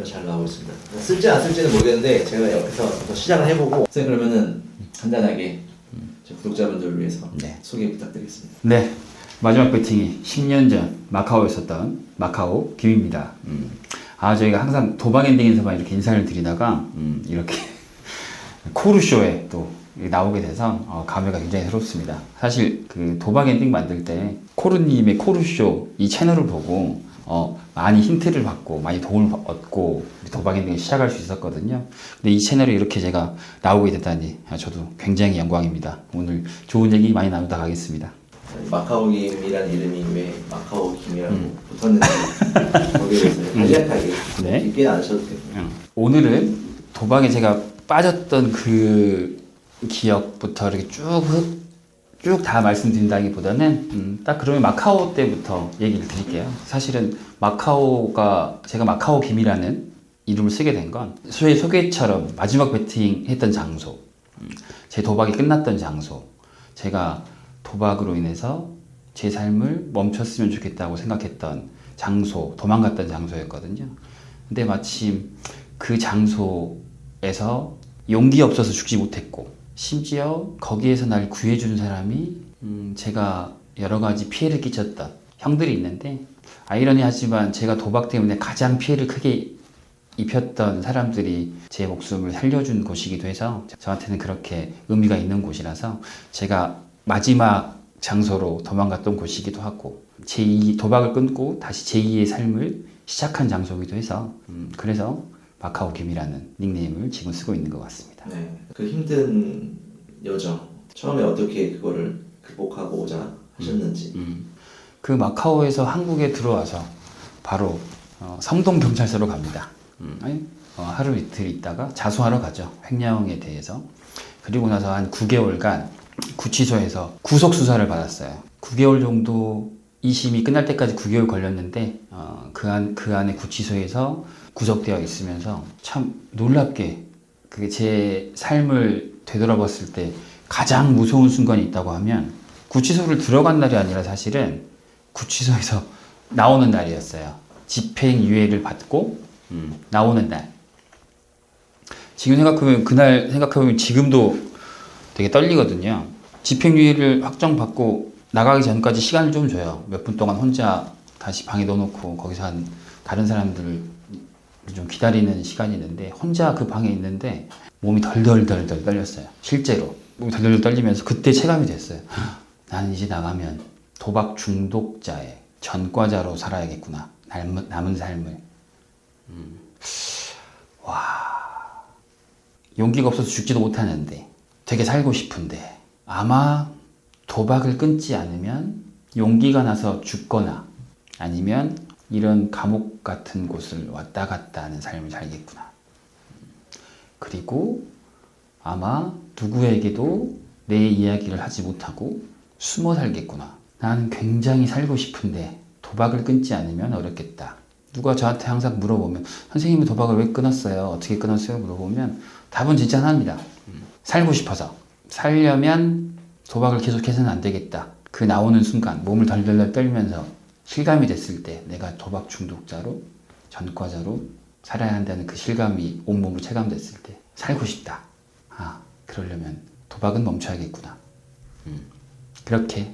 잘 나오고 있습니다. 쓸지 안 쓸지는 모르겠는데 제가 옆에서 더 시작을 해보고 선생님 그러면은 간단하게 제 구독자분들을 위해서 네. 소개 부탁드리겠습니다. 네, 마지막 배팅이 10년 전 마카오에 있었던 마카오 김입니다. 저희가 항상 도박 엔딩에서만 이렇게 인사를 드리다가 이렇게 코르쇼에 또 나오게 돼서 감회가 굉장히 새롭습니다. 사실 그 도박 엔딩 만들 때 코르님의 코르쇼 이 채널을 보고 많이 힌트를 받고 많이 도움을 얻고 도박 엔딩을 시작할 수 있었거든요. 근데 이 채널에 이렇게 제가 나오게 됐다니 저도 굉장히 영광입니다. 오늘 좋은 얘기 많이 나누다 가겠습니다. 마카오 김이라는 이름이 왜 마카오 김이라고 붙었는지 거기에 대해서 간략하게 네. 깊게 안 하셔도 돼요. 오늘은 도박에 제가 빠졌던 그 기억부터 이렇게 쭉 다 말씀드린다기보다는 딱 그러면 마카오 때부터 얘기를 드릴게요. 사실은 제가 마카오 김이라는 이름을 쓰게 된 건 소개처럼 마지막 배팅 했던 장소, 제 도박이 끝났던 장소, 제가 도박으로 인해서 제 삶을 멈췄으면 좋겠다고 생각했던 장소, 도망갔던 장소였거든요. 근데 마침 그 장소에서 용기 없어서 죽지 못했고, 심지어 거기에서 날 구해준 사람이 제가 여러 가지 피해를 끼쳤던 형들이 있는데, 아이러니하지만 제가 도박 때문에 가장 피해를 크게 입혔던 사람들이 제 목숨을 살려준 곳이기도 해서 저한테는 그렇게 의미가 있는 곳이라서 제가 마지막 장소로 도망갔던 곳이기도 하고, 도박을 끊고 다시 제2의 삶을 시작한 장소이기도 해서 그래서 마카오 김이라는 닉네임을 지금 쓰고 있는 것 같습니다. 네, 그 힘든 여정 처음에 어떻게 그거를 극복하고자 하셨는지. 그 마카오에서 한국에 들어와서 바로 성동경찰서로 갑니다. 하루 이틀 있다가 자수하러 가죠. 횡령에 대해서. 그리고 나서 한 9개월간 구치소에서 구속수사를 받았어요. 9개월 정도 2심이 끝날 때까지 9개월 걸렸는데 그 안에 구치소에서 구속되어 있으면서 참 놀랍게 그게 제 삶을 되돌아봤을 때 가장 무서운 순간이 있다고 하면, 구치소를 들어간 날이 아니라 사실은 구치소에서 나오는 날이었어요. 집행유예를 받고 나오는 날. 지금 그날 생각해보면 지금도 되게 떨리거든요. 집행유예를 확정받고 나가기 전까지 시간을 좀 줘요. 몇 분 동안 혼자 다시 방에 넣어놓고 거기서 한 다른 사람들을 좀 기다리는 시간이 있는데, 혼자 그 방에 있는데 몸이 덜덜덜 떨렸어요. 실제로 몸이 덜덜 떨리면서 그때 체감이 됐어요. 나는 이제 나가면 도박 중독자의 전과자로 살아야겠구나, 남은 삶을. 용기가 없어서 죽지도 못하는데 되게 살고 싶은데, 아마 도박을 끊지 않으면 용기가 나서 죽거나 아니면 이런 감옥 같은 곳을 왔다 갔다 하는 삶을 살겠구나. 그리고 아마 누구에게도 내 이야기를 하지 못하고 숨어 살겠구나. 나는 굉장히 살고 싶은데 도박을 끊지 않으면 어렵겠다. 누가 저한테 항상 물어보면 선생님은 도박을 왜 끊었어요? 어떻게 끊었어요? 물어보면 답은 진짜 하나입니다. 살고 싶어서. 살려면 도박을 계속해서는 안 되겠다. 그 나오는 순간 몸을 덜덜덜 떨면서 실감이 됐을 때 내가 도박 중독자로, 전과자로 살아야 한다는 그 실감이 온몸으로 체감됐을 때 살고 싶다. 그러려면 도박은 멈춰야겠구나. 그렇게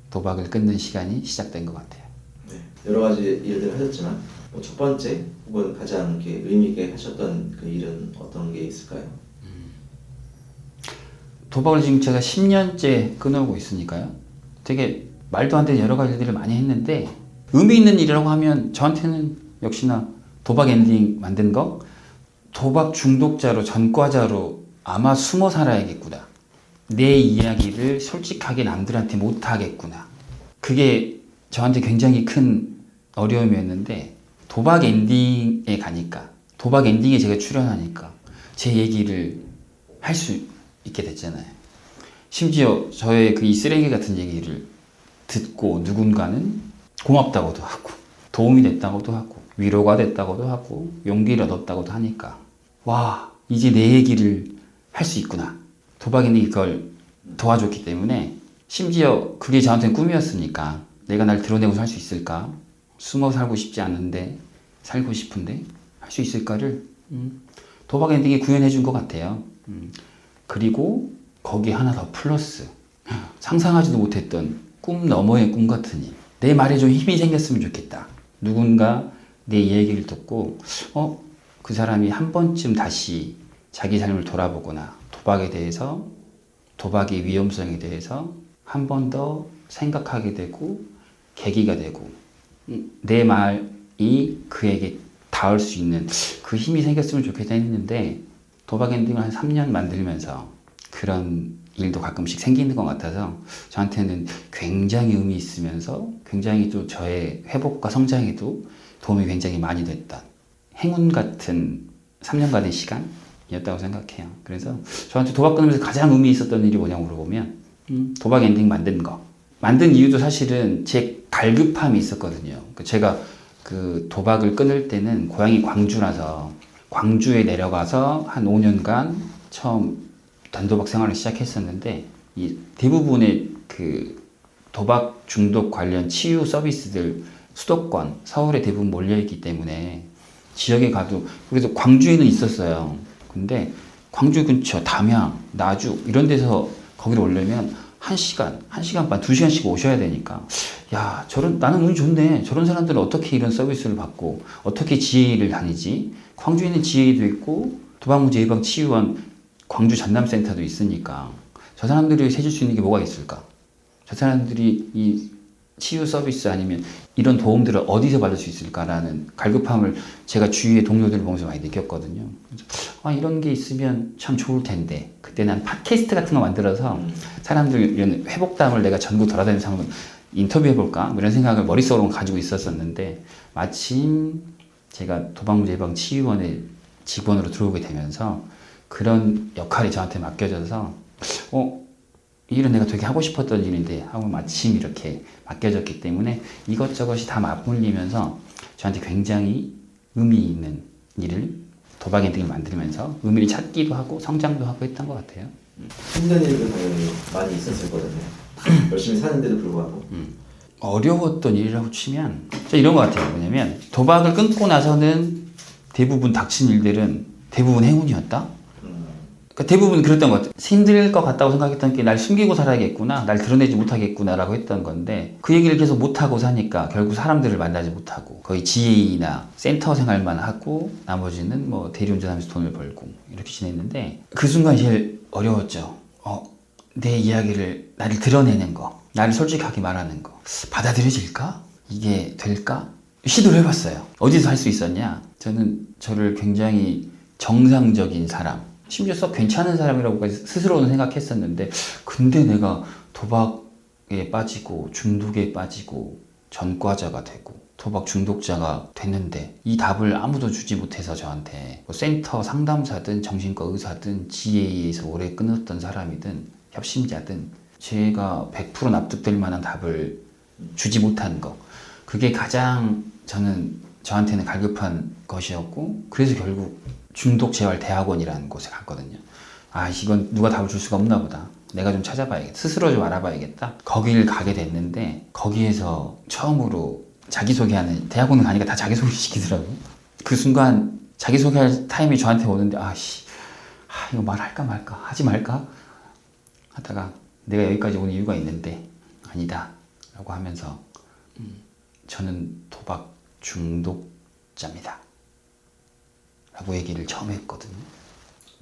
도박을 끊는 시간이 시작된 것 같아요. 네, 여러 가지 일들을 하셨지만 첫 번째 혹은 가장 이렇게 의미 있게 하셨던 그 일은 어떤 게 있을까요? 도박을 지금 제가 10년째 끊어오고 있으니까요. 되게 말도 안 되는 여러 가지 일들을 많이 했는데, 의미 있는 일이라고 하면 저한테는 역시나 도박 엔딩 만든 거, 도박 중독자로, 전과자로 아마 숨어 살아야겠구나. 내 이야기를 솔직하게 남들한테 못하겠구나. 그게 저한테 굉장히 큰 어려움이었는데, 도박 엔딩에 가니까, 도박 엔딩에 제가 출연하니까 제 얘기를 할 수 있게 됐잖아요. 심지어 저의 이 쓰레기 같은 얘기를 듣고 누군가는 고맙다고도 하고, 도움이 됐다고도 하고, 위로가 됐다고도 하고, 용기를 얻었다고도 하니까, 와, 이제 내 얘기를 할 수 있구나. 도박인이 이걸 도와줬기 때문에, 심지어 그게 저한테는 꿈이었으니까 내가 날 드러내고 살 수 있을까? 숨어 살고 싶지 않은데 살고 싶은데 할 수 있을까를 도박 엔딩이 구현해 준 것 같아요. 그리고 거기 하나 더 플러스, 상상하지도 못했던 꿈 너머의 꿈 같은 일. 내 말에 좀 힘이 생겼으면 좋겠다. 누군가 내 이야기를 듣고 그 사람이 한 번쯤 다시 자기 삶을 돌아보거나 도박에 대해서, 도박의 위험성에 대해서 한 번 더 생각하게 되고 계기가 되고 내 말이 그에게 닿을 수 있는 그 힘이 생겼으면 좋겠다 했는데, 도박 엔딩을 한 3년 만들면서 그런 일도 가끔씩 생기는 것 같아서 저한테는 굉장히 의미 있으면서 굉장히 또 저의 회복과 성장에도 도움이 굉장히 많이 됐던 행운 같은 3년간의 시간이었다고 생각해요. 그래서 저한테 도박 끊으면서 가장 의미 있었던 일이 뭐냐고 물어보면 도박 엔딩 만든 거. 만든 이유도 사실은 제 갈급함이 있었거든요. 제가 그 도박을 끊을 때는 고향이 광주라서 광주에 내려가서 한 5년간 처음 단도박 생활을 시작했었는데, 이 대부분의 그 도박 중독 관련 치유 서비스들 수도권, 서울에 대부분 몰려있기 때문에 지역에 가도, 그래서 광주에는 있었어요. 근데 광주 근처 담양, 나주 이런 데서 거기를 오려면 1시간 반, 2시간씩 오셔야 되니까, 야, 나는 운이 좋네. 저런 사람들은 어떻게 이런 서비스를 받고, 어떻게 지혜를 다니지? 광주에는 지혜도 있고, 도박문제 예방 치유원 광주 전남센터도 있으니까, 저 사람들이 해줄 수 있는 게 뭐가 있을까? 저 사람들이 이 치유 서비스 아니면 이런 도움들을 어디서 받을 수 있을까라는 갈급함을 제가 주위의 동료들을 보면서 많이 느꼈거든요. 그래서 이런 게 있으면 참 좋을 텐데, 그때 난 팟캐스트 같은 거 만들어서 사람들 이런 회복담을 내가 전국 돌아다니면서 한번 인터뷰해볼까? 뭐 이런 생각을 머릿속으로 가지고 있었었는데, 마침 제가 도박문제 예방 치유원의 직원으로 들어오게 되면서 그런 역할이 저한테 맡겨져서 이 일은 내가 되게 하고 싶었던 일인데 하고 마침 이렇게 맡겨졌기 때문에 이것저것이 다 맞물리면서 저한테 굉장히 의미 있는 일을, 도박 엔딩을 만들면서 의미를 찾기도 하고 성장도 하고 했던 것 같아요. 힘든 일도 당연히 많이 있었을 거잖아요. 열심히 사는데도 불구하고. 어려웠던 일이라고 치면 저 이런 것 같아요. 왜냐면 도박을 끊고 나서는 대부분 닥친 일들은 대부분 행운이었다. 그러니까 대부분 그랬던 것 같아요. 힘들 것 같다고 생각했던 게 날 숨기고 살아야겠구나, 날 드러내지 못하겠구나라고 했던 건데, 그 얘기를 계속 못하고 사니까 결국 사람들을 만나지 못하고 거의 GA나 센터 생활만 하고 나머지는 뭐 대리운전하면서 돈을 벌고 이렇게 지냈는데, 그 순간이 제일 어려웠죠. 내 이야기를, 나를 드러내는 거, 나를 솔직하게 말하는 거 받아들여질까? 이게 될까? 시도를 해봤어요. 어디서 할 수 있었냐? 저는 저를 굉장히 정상적인 사람, 심지어 썩 괜찮은 사람이라고까지 스스로는 생각했었는데, 근데 내가 도박에 빠지고 중독에 빠지고 전과자가 되고 도박 중독자가 됐는데 이 답을 아무도 주지 못해서 저한테 뭐 센터 상담사든 정신과 의사든 GA에서 오래 끊었던 사람이든 협심자든 제가 100% 납득될 만한 답을 주지 못한 거, 그게 가장 저한테는 갈급한 것이었고, 그래서 결국 중독재활대학원이라는 곳에 갔거든요. 이건 누가 답을 줄 수가 없나 보다. 내가 좀 찾아봐야겠다. 스스로 좀 알아봐야겠다. 거기를 가게 됐는데, 거기에서 처음으로 자기소개하는, 대학원은 가니까 다 자기소개 시키더라고. 그 순간 자기소개할 타임이 저한테 오는데, 이거 말할까 말까, 하지 말까 하다가, 내가 여기까지 온 이유가 있는데 아니다 라고 하면서 저는 도박 중독자입니다 라고 얘기를 처음 했거든요.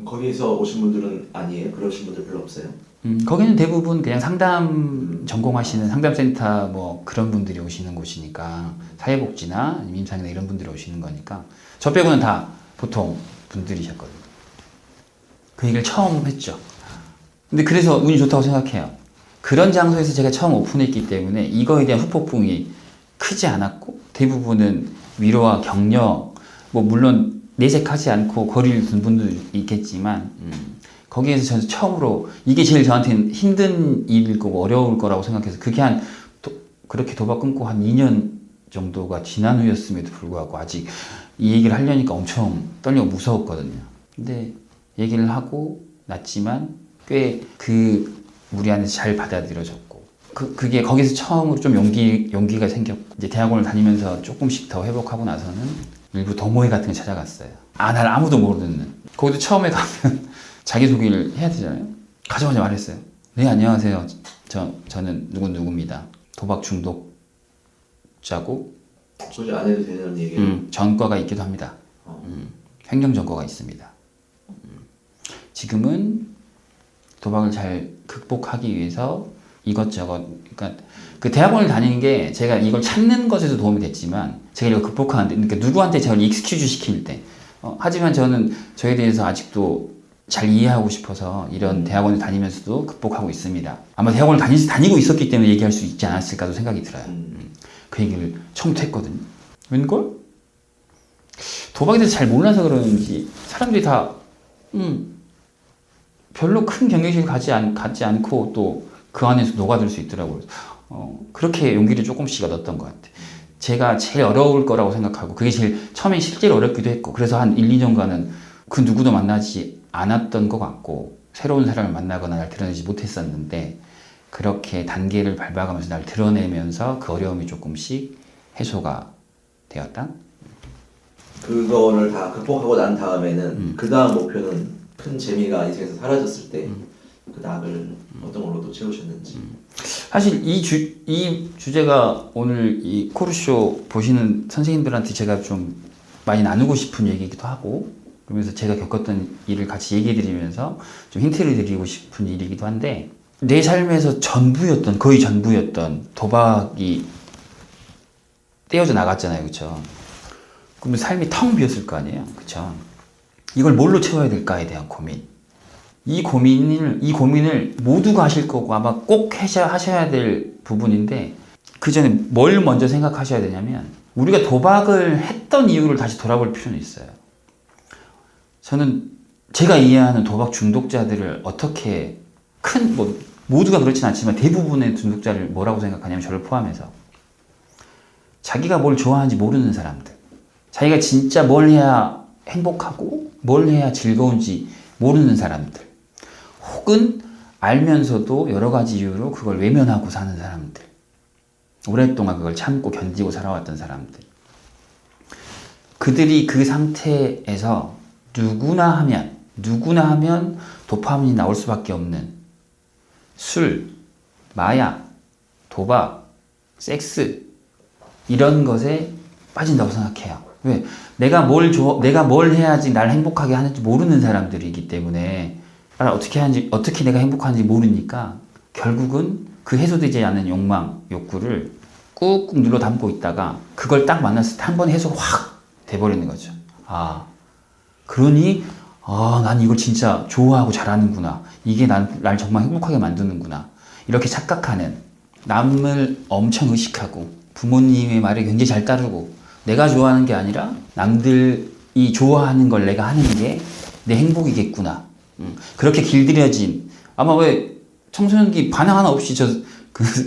거기에서 오신 분들은 아니에요? 그러신 분들 별로 없어요? 거기는 대부분 그냥 상담 전공하시는 상담센터 뭐 그런 분들이 오시는 곳이니까, 사회복지나 임상이나 이런 분들이 오시는 거니까, 저 빼고는 다 보통 분들이셨거든요. 그 얘기를 처음 했죠. 근데 그래서 운이 좋다고 생각해요. 그런 장소에서 제가 처음 오픈했기 때문에 이거에 대한 후폭풍이 크지 않았고, 대부분은 위로와 격려, 뭐 물론 내색하지 않고 거리를 둔 분도 있겠지만, 거기에서 저는 처음으로, 이게 제일 저한테는 힘든 일일 거고 어려울 거라고 생각해서, 그게 그렇게 도박 끊고 한 2년 정도가 지난 후였음에도 불구하고 아직 이 얘기를 하려니까 엄청 떨리고 무서웠거든요. 근데 얘기를 하고 났지만 꽤 우리 안에서 잘 받아들여졌고, 그게 거기서 처음으로 좀 용기가 생겼고, 이제 대학원을 다니면서 조금씩 더 회복하고 나서는 일부 동호회 같은 거 찾아갔어요. 날 아무도 모르는. 거기도 처음에 가면 자기소개를 해야 되잖아요. 가자마자 말했어요. 네, 안녕하세요. 저는 누구입니다. 도박 중독자고 소개 안 해도 되는 얘기예요. 전과가 있기도 합니다. 횡령 전과가 있습니다. 지금은 도박을 잘 극복하기 위해서 이것저것, 그러니까 그 대학원을 다니는 게 제가 이걸 찾는 것에도 도움이 됐지만 제가 이걸 극복하는데, 그러니까 누구한테 저를 익스큐즈 시킬 때, 하지만 저는 저에 대해서 아직도 잘 이해하고 싶어서 이런 대학원을 다니면서도 극복하고 있습니다. 아마 대학원을 다니고 있었기 때문에 얘기할 수 있지 않았을까도 생각이 들어요. 그 얘기를 처음부터 했거든요. 웬걸? 도박에 대해서 잘 몰라서 그러는지 사람들이 다 별로 큰 경쟁심을 갖지 않고 또 그 안에서 녹아들 수 있더라고요. 그렇게 용기를 조금씩 얻었던 것 같아요. 제가 제일 어려울 거라고 생각하고 그게 제일 처음엔 실제로 어렵기도 했고, 그래서 한 1, 2년간은 그 누구도 만나지 않았던 것 같고 새로운 사람을 만나거나 날 드러내지 못했었는데, 그렇게 단계를 밟아가면서 날 드러내면서 그 어려움이 조금씩 해소가 되었다. 그거를 다 극복하고 난 다음에는 그 다음 목표는 큰 재미가 인생에서 사라졌을 때 그 낙을 어떤 걸로 또 채우셨는지. 사실 이 주제가 오늘 이 코르쇼 보시는 선생님들한테 제가 좀 많이 나누고 싶은 얘기이기도 하고, 그러면서 제가 겪었던 일을 같이 얘기해 드리면서 좀 힌트를 드리고 싶은 일이기도 한데, 내 삶에서 거의 전부였던 도박이 떼어져 나갔잖아요. 그쵸? 그러면 삶이 텅 비었을 거 아니에요. 그쵸? 이걸 뭘로 채워야 될까에 대한 고민. 이 고민을 모두가 하실 거고 아마 꼭 하셔야 될 부분인데, 그 전에 뭘 먼저 생각하셔야 되냐면, 우리가 도박을 했던 이유를 다시 돌아볼 필요는 있어요. 저는 제가 이해하는 도박 중독자들을 어떻게 모두가 그렇진 않지만 대부분의 중독자를 뭐라고 생각하냐면, 저를 포함해서 자기가 뭘 좋아하는지 모르는 사람들, 자기가 진짜 뭘 해야 행복하고 뭘 해야 즐거운지 모르는 사람들, 혹은 알면서도 여러 가지 이유로 그걸 외면하고 사는 사람들, 오랫동안 그걸 참고 견디고 살아왔던 사람들, 그들이 그 상태에서 누구나 하면 도파민이 나올 수밖에 없는 술, 마약, 도박, 섹스, 이런 것에 빠진다고 생각해요. 왜? 내가 뭘 해야지 날 행복하게 하는지 모르는 사람들이기 때문에, 어떻게 내가 행복한지 모르니까 결국은 그 해소되지 않는 욕구를 꾹꾹 눌러 담고 있다가 그걸 딱 만났을 때 한 번에 해소가 확 돼버리는 거죠. 그러니 난 이걸 진짜 좋아하고 잘하는구나. 이게 날 정말 행복하게 만드는구나. 이렇게 착각하는, 남을 엄청 의식하고 부모님의 말에 굉장히 잘 따르고, 내가 좋아하는 게 아니라 남들이 좋아하는 걸 내가 하는 게 내 행복이겠구나. 그렇게 길들여진, 아마 왜 청소년기 반항 하나 없이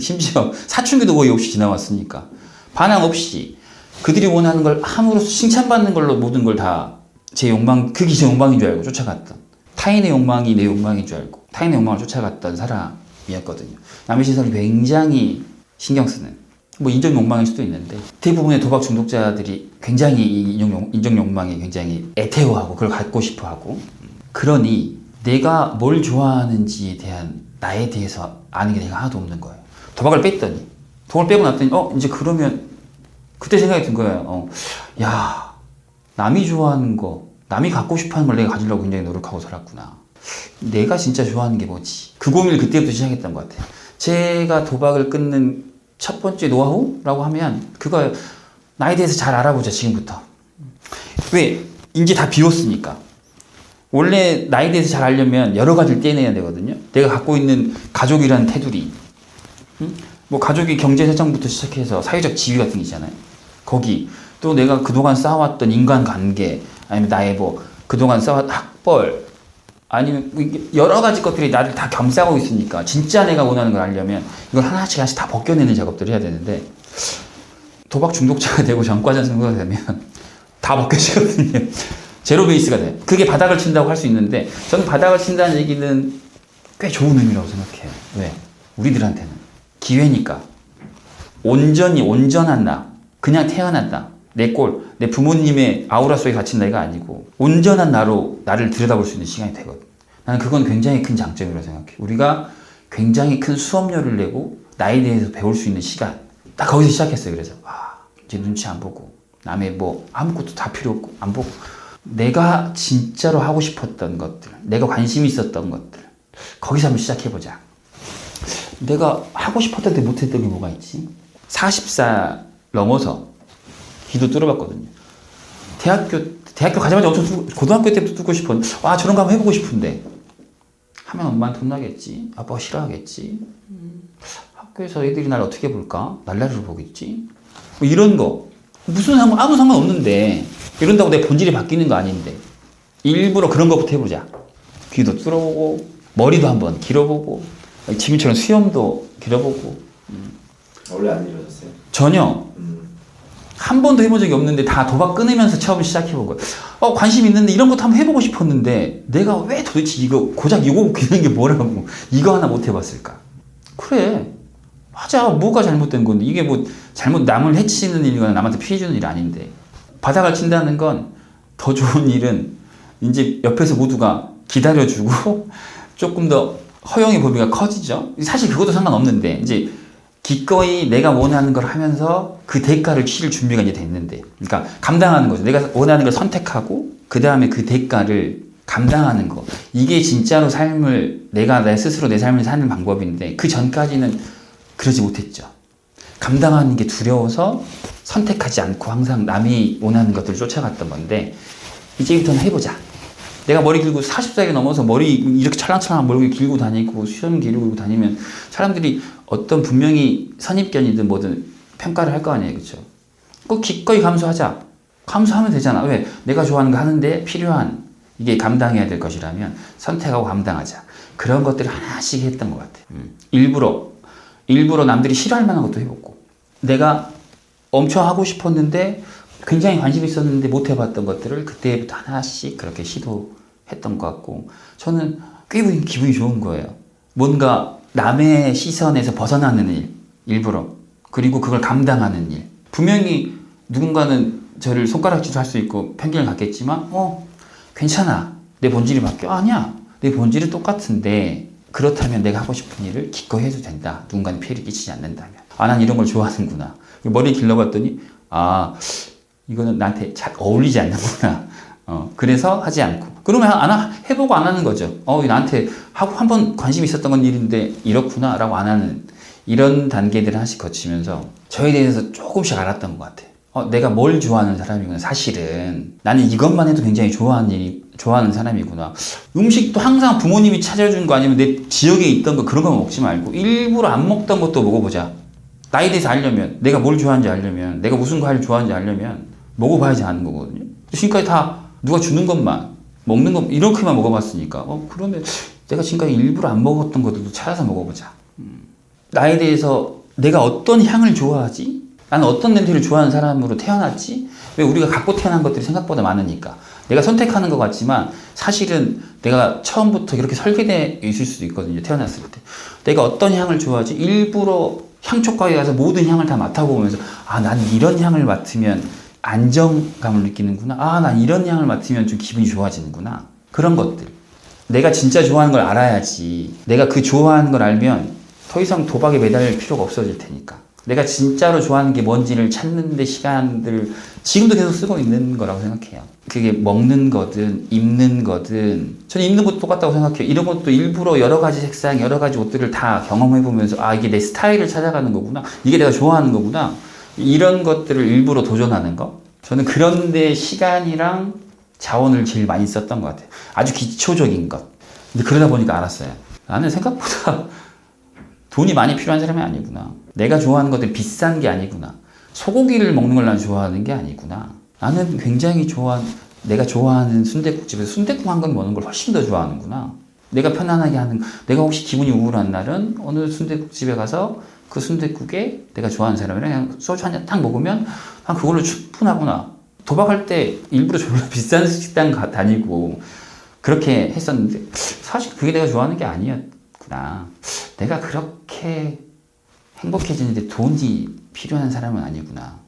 심지어 사춘기도 거의 없이 지나왔으니까 반항 없이 그들이 원하는 걸 함으로써 칭찬받는 걸로 모든 걸 다 그게 제 욕망인 줄 알고 쫓아갔던, 타인의 욕망이 내 욕망인 줄 알고 타인의 욕망을 쫓아갔던 사람이었거든요. 남의 시선을 굉장히 신경 쓰는, 인정 욕망일 수도 있는데, 대부분의 도박 중독자들이 굉장히 이 인정 욕망에 굉장히 애태워하고 그걸 갖고 싶어 하고, 그러니 내가 뭘 좋아하는지에 대한 나에 대해서 아는 게 내가 하나도 없는 거예요. 도박을 빼고 났더니 이제 그러면 그때 생각이 든 거예요. 남이 좋아하는 거, 남이 갖고 싶어하는 걸 내가 가지려고 굉장히 노력하고 살았구나. 내가 진짜 좋아하는 게 뭐지? 그 고민을 그때부터 시작했던 것 같아요. 제가 도박을 끊는 첫 번째 노하우라고 하면 그거예요. 나에 대해서 잘 알아보자, 지금부터. 왜? 이제 다 비웠으니까. 원래 나에 대해서 잘 알려면 여러 가지를 떼내야 되거든요. 내가 갖고 있는 가족이라는 테두리, 가족의 경제 세정부터 시작해서 사회적 지위 같은 게 있잖아요. 거기 또 내가 그동안 쌓아왔던 인간관계, 아니면 나의 그동안 쌓아왔던 학벌, 아니면 여러 가지 것들이 나를 다 겸싸고 있으니까 진짜 내가 원하는 걸 알려면 이걸 하나씩 다 벗겨내는 작업들을 해야 되는데, 도박 중독자가 되고 전과자 정도가 되면 다 벗겨지거든요. 제로 베이스가 돼요. 그게 바닥을 친다고 할 수 있는데, 저는 바닥을 친다는 얘기는 꽤 좋은 의미라고 생각해요. 왜? 우리들한테는 기회니까. 온전한 나, 그냥 태어났다, 내 부모님의 아우라 속에 갇힌 나이가 아니고 온전한 나로 나를 들여다볼 수 있는 시간이 되거든. 나는 그건 굉장히 큰 장점이라고 생각해. 우리가 굉장히 큰 수업료를 내고 나에 대해서 배울 수 있는 시간. 딱 거기서 시작했어요. 그래서 이제 눈치 안 보고 남의 뭐 아무것도 다 필요 없고 안 보고 내가 진짜로 하고 싶었던 것들, 내가 관심 있었던 것들 거기서 한번 시작해보자. 내가 하고 싶었는데 못했던 게 뭐가 있지? 40살 넘어서 기도 뚫어봤거든요. 대학교 가자마자 엄청 고등학교 때부터 뚫고 싶었는데 저런 거 한번 해보고 싶은데 하면 엄마는 혼나겠지. 아빠가 싫어하겠지. 학교에서 애들이 날 어떻게 볼까? 날라리로 보겠지. 뭐 이런 거 아무 상관없는데 이런다고 내 본질이 바뀌는 거 아닌데 일부러 그런 것부터 해보자. 귀도 뚫어보고 머리도 한번 길어보고 지금처럼 수염도 길어보고. 원래 안 이러셨어요? 전혀. 한 번도 해본 적이 없는데 다 도박 끊으면서 처음 시작해본 거예요. 관심 있는데 이런 것도 한번 해보고 싶었는데 내가 왜 도대체 고작 이거 기는 게 뭐라고 이거 하나 못 해봤을까? 그래. 맞아. 뭐가 잘못된 건데 이게 뭐 잘못 남을 해치는 일이거나 남한테 피해 주는 일이 아닌데 바닥을 친다는 건 더 좋은 일은 이제 옆에서 모두가 기다려주고 조금 더 허용의 범위가 커지죠. 사실 그것도 상관없는데 이제 기꺼이 내가 원하는 걸 하면서 그 대가를 치를 준비가 이제 됐는데, 그러니까 감당하는 거죠. 내가 원하는 걸 선택하고 그 다음에 그 대가를 감당하는 거. 이게 진짜로 내가 내 스스로 내 삶을 사는 방법인데 그 전까지는 그러지 못했죠. 감당하는 게 두려워서 선택하지 않고 항상 남이 원하는 것들을 쫓아갔던 건데 이제부터는 해보자. 내가 머리 길고 40살이 넘어서 머리 이렇게 찰랑찰랑한 머리 길고 다니고 수염 기르고 다니면 사람들이 어떤 분명히 선입견이든 뭐든 평가를 할 거 아니에요. 그렇죠? 꼭 기꺼이 감수하자. 감수하면 되잖아. 왜? 내가 좋아하는 거 하는데 필요한 이게 감당해야 될 것이라면 선택하고 감당하자. 그런 것들을 하나씩 했던 것 같아요. 일부러 남들이 싫어할 만한 것도 해보고 내가 엄청 하고 싶었는데 굉장히 관심 있었는데 못 해봤던 것들을 그때부터 하나씩 그렇게 시도했던 것 같고 저는 꽤 기분이 좋은 거예요. 뭔가 남의 시선에서 벗어나는 일, 일부러. 그리고 그걸 감당하는 일. 분명히 누군가는 저를 손가락질도 할 수 있고 편견을 갖겠지만 괜찮아. 내 본질이 바뀌어. 아니야. 내 본질은 똑같은데 그렇다면 내가 하고 싶은 일을 기꺼이 해도 된다. 누군가는 피해를 끼치지 않는다면. 난 이런 걸 좋아하는구나. 머리 길러봤더니 이거는 나한테 잘 어울리지 않는구나. 그래서 하지 않고. 그러면 해보고 안 하는 거죠. 나한테 한번 관심 있었던 건 일인데 이렇구나 라고 안 하는 이런 단계들을 하나씩 거치면서 저에 대해서 조금씩 알았던 것 같아요. 내가 뭘 좋아하는 사람이구나. 사실은 나는 이것만 해도 굉장히 좋아하는 사람이구나. 음식도 항상 부모님이 차려준 거 아니면 내 지역에 있던 거 그런 거 먹지 말고 일부러 안 먹던 것도 먹어보자. 나에 대해서 알려면, 내가 뭘 좋아하는지 알려면, 내가 무슨 과일을 좋아하는지 알려면 먹어봐야지 아는 거거든요. 지금까지 다 누가 주는 것만, 먹는 것 이렇게만 먹어봤으니까 그러면 내가 지금까지 일부러 안 먹었던 것들도 찾아서 먹어보자. 나에 대해서 내가 어떤 향을 좋아하지? 나는 어떤 냄새를 좋아하는 사람으로 태어났지? 왜 우리가 갖고 태어난 것들이 생각보다 많으니까. 내가 선택하는 것 같지만 사실은 내가 처음부터 이렇게 설계되어 있을 수도 있거든요. 태어났을 때. 내가 어떤 향을 좋아하지? 일부러 향초가에 가서 모든 향을 다 맡아보면서 나는 이런 향을 맡으면 안정감을 느끼는구나. 난 이런 향을 맡으면 좀 기분이 좋아지는구나. 그런 것들. 내가 진짜 좋아하는 걸 알아야지. 내가 그 좋아하는 걸 알면 더 이상 도박에 매달릴 필요가 없어질 테니까. 내가 진짜로 좋아하는 게 뭔지를 찾는 데 시간들 지금도 계속 쓰고 있는 거라고 생각해요. 그게 먹는 거든 입는 거든 저는 입는 것도 똑같다고 생각해요. 이런 것도 일부러 여러 가지 색상 여러 가지 옷들을 다 경험해보면서 이게 내 스타일을 찾아가는 거구나. 이게 내가 좋아하는 거구나. 이런 것들을 일부러 도전하는 거. 저는 그런 데 시간이랑 자원을 제일 많이 썼던 것 같아요. 아주 기초적인 것. 근데 그러다 보니까 알았어요. 나는 생각보다 돈이 많이 필요한 사람이 아니구나. 내가 좋아하는 것들이 비싼 게 아니구나. 소고기를 먹는 걸 난 좋아하는 게 아니구나. 나는 굉장히 내가 좋아하는 순댓국집에서 순댓국 한 건 먹는 걸 훨씬 더 좋아하는구나. 내가 편안하게 하는, 내가 혹시 기분이 우울한 날은 어느 순댓국집에 가서 그 순댓국에 내가 좋아하는 사람이랑 그냥 소주 한 잔 딱 먹으면 난 그걸로 충분하구나. 도박할 때 일부러 졸라 비싼 식당 다니고 그렇게 했었는데 사실 그게 내가 좋아하는 게 아니었구나. 내가 그렇게 행복해지는데 돈이 필요한 사람은 아니구나.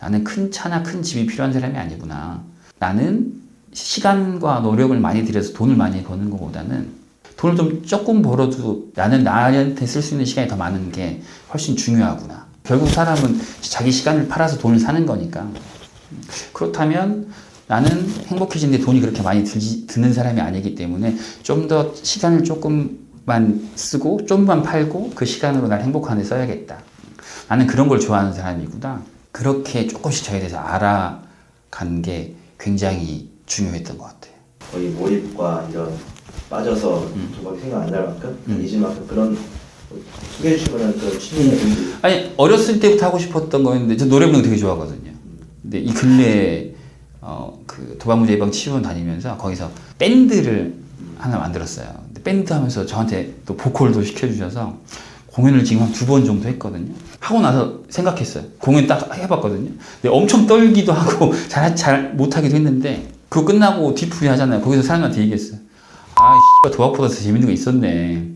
나는 큰 차나 큰 집이 필요한 사람이 아니구나. 나는 시간과 노력을 많이 들여서 돈을 많이 버는 것보다는 돈을 좀 조금 벌어도 나는 나한테 쓸 수 있는 시간이 더 많은 게 훨씬 중요하구나. 결국 사람은 자기 시간을 팔아서 돈을 사는 거니까. 그렇다면 나는 행복해지는데 돈이 그렇게 많이 드는 사람이 아니기 때문에 좀 더 시간을 조금만 쓰고 좀만 팔고 그 시간으로 날 행복한 데 써야겠다. 나는 그런 걸 좋아하는 사람이구나. 그렇게 조금씩 저에 대해서 알아간 게 굉장히 중요했던 것 같아요. 거의 몰입과 이런 빠져서 도박이 생각 안 날 만큼 잊을 만큼 그런 소개해 주시면 그런 취미가 있는지. 아니 어렸을 때부터 하고 싶었던 거였는데 저 노래 부르는 거 되게 좋아하거든요. 근데 이 근래에 그 도박문제 예방 치유원 다니면서 거기서 밴드를 하나 만들었어요. 근데 밴드 하면서 저한테 또 보컬도 시켜주셔서 공연을 지금 한 2번 정도 했거든요. 하고 나서 생각했어요. 공연 딱 해봤거든요. 근데 엄청 떨기도 하고 잘 못하기도 했는데 그거 끝나고 뒤풀이 하잖아요. 거기서 사람한테 얘기했어요. 아, 씨발 도박보다 더 재밌는 거 있었네.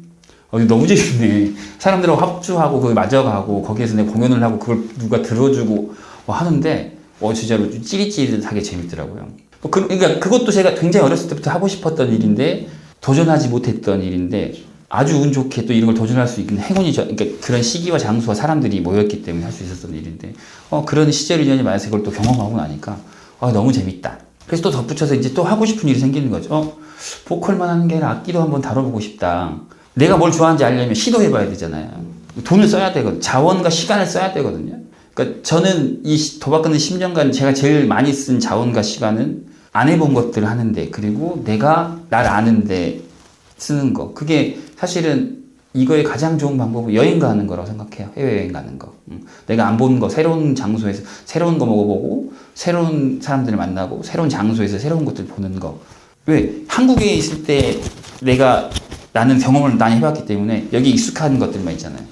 너무 재밌네. 사람들하고 합주하고 거기 맞아가고 거기에서 내가 공연을 하고 그걸 누가 들어주고 하는데 진짜로 찌릿찌릿하게 재밌더라고요. 그러니까 그것도 제가 굉장히 어렸을 때부터 하고 싶었던 일인데 도전하지 못했던 일인데 아주 운 좋게 또 이런 걸 도전할 수 있는 행운이 그러니까 그런 시기와 장소와 사람들이 모였기 때문에 할 수 있었던 일인데 그런 시절 인연이 많아서 그걸 또 경험하고 나니까 너무 재밌다. 그래서 또 덧붙여서 이제 또 하고 싶은 일이 생기는 거죠. 보컬만 하는 게 아니라 악기도 한번 다뤄보고 싶다. 내가 뭘 좋아하는지 알려면 시도해봐야 되잖아요. 돈을 써야 되거든요. 자원과 시간을 써야 되거든요. 그러니까 저는 이 도박 끊는 10년간 제가 제일 많이 쓴 자원과 시간은 안 해본 것들을 하는데 그리고 내가 날 아는데 쓰는 거. 그게 사실은 이거의 가장 좋은 방법은 여행 가는 거라고 생각해요. 해외여행 가는 거. 내가 안 본 거, 새로운 장소에서 새로운 거 먹어보고 새로운 사람들을 만나고 새로운 장소에서 새로운 것들 보는 거. 왜? 한국에 있을 때 나는 경험을 많이 해봤기 때문에 여기 익숙한 것들만 있잖아요.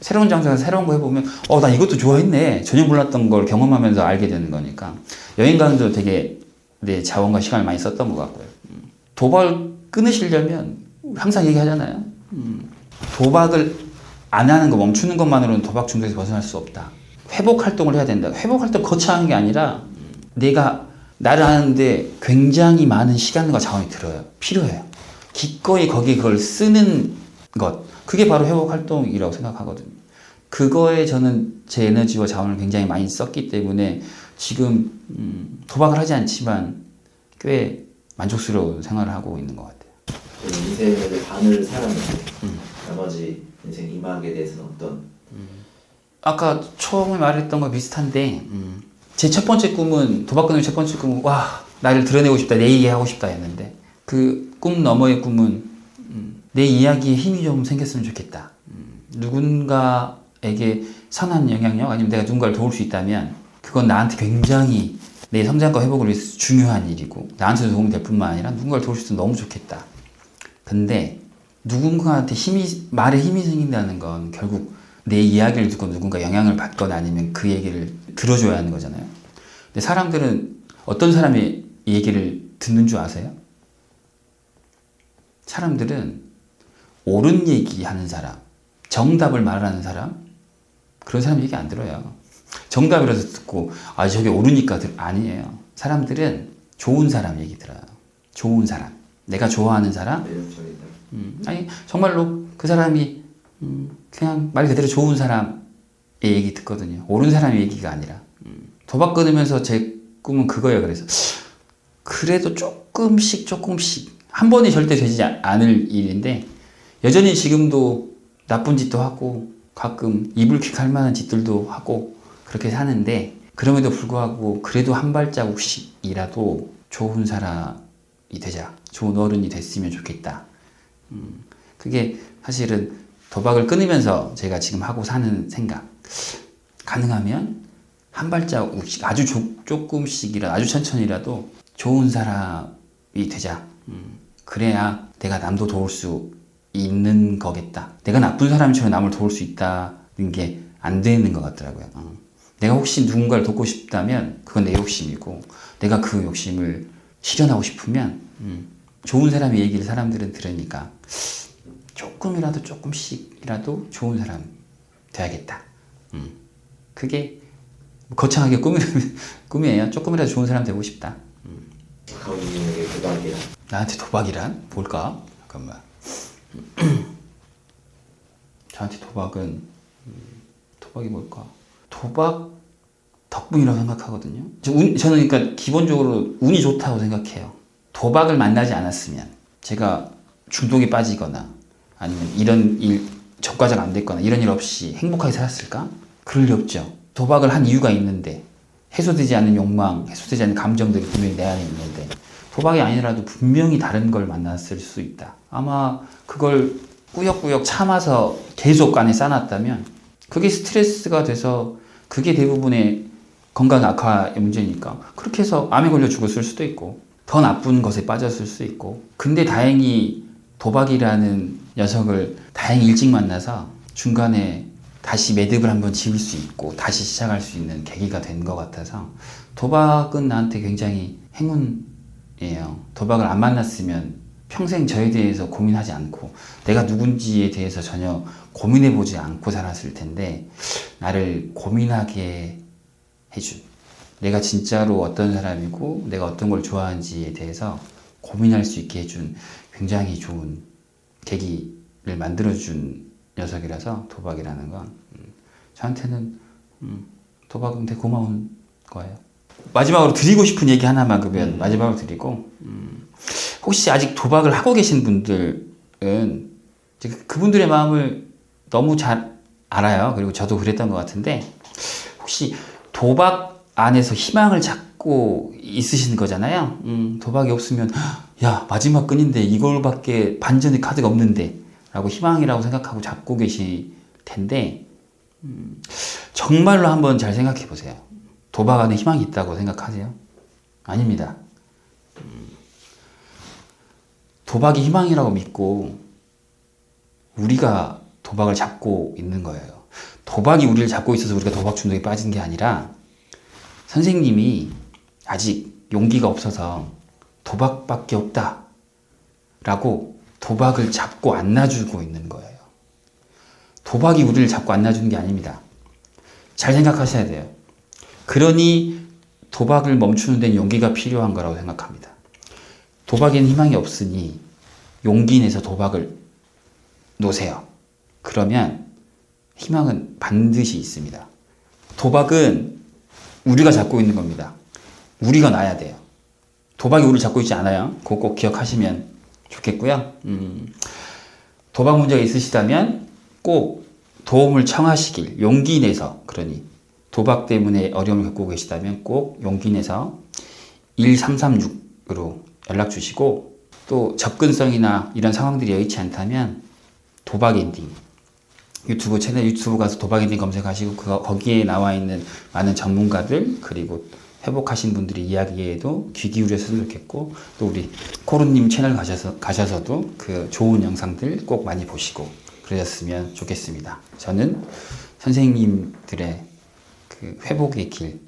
새로운 장소에서 새로운 거 해보면 나 이것도 좋아했네. 전혀 몰랐던 걸 경험하면서 알게 되는 거니까 여행 가는 데도 되게 내 자원과 시간을 많이 썼던 것 같고요. 도박을 끊으시려면 항상 얘기하잖아요. 도박을 안 하는 거 멈추는 것만으로는 도박 중독에서 벗어날 수 없다. 회복 활동을 해야 된다. 회복 활동 거창한 게 아니라 내가 나를 아는데 굉장히 많은 시간과 자원이 필요해요. 기꺼이 거기에 그걸 쓰는 것. 그게 바로 회복 활동이라고 생각하거든요. 그거에 저는 제 에너지와 자원을 굉장히 많이 썼기 때문에 지금 도박을 하지 않지만 꽤 만족스러운 생활을 하고 있는 것 같아요. 인생의 반을 살았는데 나머지 인생 이막에 대해서는 어떤? 아까 처음에 말했던 거 비슷한데 제 첫 번째 꿈은 도박 끊는 첫 번째 꿈은 나를 드러내고 싶다, 내 얘기하고 싶다 했는데 그 꿈 너머의 꿈은 내 이야기에 힘이 좀 생겼으면 좋겠다. 누군가에게 선한 영향력 아니면 내가 누군가를 도울 수 있다면 그건 나한테 굉장히 내 성장과 회복을 위해서 중요한 일이고 나한테도 도움이 될 뿐만 아니라 누군가를 도울 수 있으면 너무 좋겠다. 근데 누군가한테 말에 힘이 생긴다는 건 결국 내 이야기를 듣고 누군가 영향을 받거나 아니면 그 얘기를 들어줘야 하는 거잖아요. 근데 사람들은 어떤 사람의 얘기를 듣는 줄 아세요? 사람들은 옳은 얘기하는 사람, 정답을 말하는 사람, 그런 사람 얘기 안 들어요. 정답이라서 듣고 저게 옳으니까 아니에요. 사람들은 좋은 사람 얘기 들어요. 좋은 사람, 내가 좋아하는 사람. 아니 정말로 그 사람이 그냥 말 그대로 좋은 사람의 얘기 듣거든요. 옳은 사람의 얘기가 아니라. 도박 끊으면서 제 꿈은 그거예요. 그래도 조금씩 한 번에 절대 되지 않을 일인데 여전히 지금도 나쁜 짓도 하고 가끔 이불킥 할 만한 짓들도 하고 그렇게 사는데 그럼에도 불구하고 그래도 한 발자국씩이라도 좋은 사람이 되자, 좋은 어른이 됐으면 좋겠다. 그게 사실은 도박을 끊으면서 제가 지금 하고 사는 생각. 가능하면 한 발자국씩 아주 조금씩이라도 아주 천천히라도 좋은 사람이 되자. 그래야 내가 남도 도울 수 있는 거겠다. 내가 나쁜 사람처럼 남을 도울 수 있다는 게 안 되는 것 같더라고요. 내가 혹시 누군가를 돕고 싶다면 그건 내 욕심이고 내가 그 욕심을 실현하고 싶으면 좋은 사람의 얘기를 사람들은 들으니까 조금씩이라도 좋은 사람 돼야겠다. 그게 거창하게 꿈이에요. 조금이라도 좋은 사람 되고 싶다. 가훈님에게 도박이란? 나한테 도박이란 뭘까? 잠깐만. 저한테 도박이 뭘까? 도박 덕분이라고 생각하거든요. 저는 그러니까 기본적으로 운이 좋다고 생각해요. 도박을 만나지 않았으면 제가 중독에 빠지거나 아니면 이런 일 적과적 안 됐거나 이런 일 없이 행복하게 살았을까? 그럴 리 없죠. 도박을 한 이유가 있는데 해소되지 않는 욕망, 해소되지 않는 감정들이 분명히 내 안에 있는데 도박이 아니라도 분명히 다른 걸 만났을 수 있다. 아마 그걸 꾸역꾸역 참아서 계속 안에 쌓아놨다면 그게 스트레스가 돼서 그게 대부분의 건강 악화의 문제니까 그렇게 해서 암에 걸려 죽었을 수도 있고 더 나쁜 것에 빠졌을 수 있고 근데 다행히 도박이라는 녀석을 다행히 일찍 만나서 중간에 다시 매듭을 한번 지을 수 있고 다시 시작할 수 있는 계기가 된 것 같아서 도박은 나한테 굉장히 행운이에요. 도박을 안 만났으면 평생 저에 대해서 고민하지 않고 내가 누군지에 대해서 전혀 고민해보지 않고 살았을 텐데 나를 고민하게 해준 내가 진짜로 어떤 사람이고 내가 어떤 걸 좋아하는지에 대해서 고민할 수 있게 해준 굉장히 좋은 계기를 만들어준 녀석이라서 도박이라는 건 저한테는 도박은 되게 고마운 거예요. 마지막으로 드리고 싶은 얘기 하나만 그러면 마지막으로 드리고 혹시 아직 도박을 하고 계신 분들은 그분들의 마음을 너무 잘 알아요. 그리고 저도 그랬던 것 같은데 혹시 도박 안에서 희망을 찾고 있으신 거잖아요. 도박이 없으면 야 마지막 끈인데 이걸밖에 반전의 카드가 없는데 라고 희망이라고 생각하고 잡고 계실 텐데 정말로 한번 잘 생각해 보세요. 도박 안에 희망이 있다고 생각하세요? 아닙니다. 도박이 희망이라고 믿고 우리가 도박을 잡고 있는 거예요. 도박이 우리를 잡고 있어서 우리가 도박 중독에 빠진 게 아니라 선생님이 아직 용기가 없어서 도박밖에 없다 라고 도박을 잡고 안 놔주고 있는 거예요. 도박이 우리를 잡고 안 놔주는 게 아닙니다. 잘 생각하셔야 돼요. 그러니 도박을 멈추는 데는 용기가 필요한 거라고 생각합니다. 도박에는 희망이 없으니 용기 내서 도박을 놓으세요. 그러면 희망은 반드시 있습니다. 도박은 우리가 잡고 있는 겁니다. 우리가 놔야 돼요. 도박이 우리를 잡고 있지 않아요. 그거 꼭 기억하시면 좋겠고요. 도박 문제가 있으시다면 꼭 도움을 청하시길 용기 내서 그러니 도박 때문에 어려움을 겪고 계시다면 꼭 용기 내서 1336으로 연락 주시고 또 접근성이나 이런 상황들이 여의치 않다면 도박 엔딩 유튜브 채널 유튜브 가서 도박 엔딩 검색하시고 거기에 나와 있는 많은 전문가들 그리고 회복하신 분들의 이야기에도 귀 기울였으면 좋겠고 또 우리 코르님 채널 가셔서도 그 좋은 영상들 꼭 많이 보시고 그러셨으면 좋겠습니다. 저는 선생님들의 그 회복의 길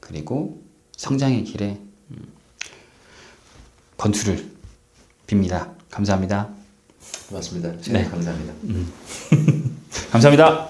그리고 성장의 길에 건투를 빕니다. 감사합니다. 고맙습니다. 네. 감사합니다. 감사합니다.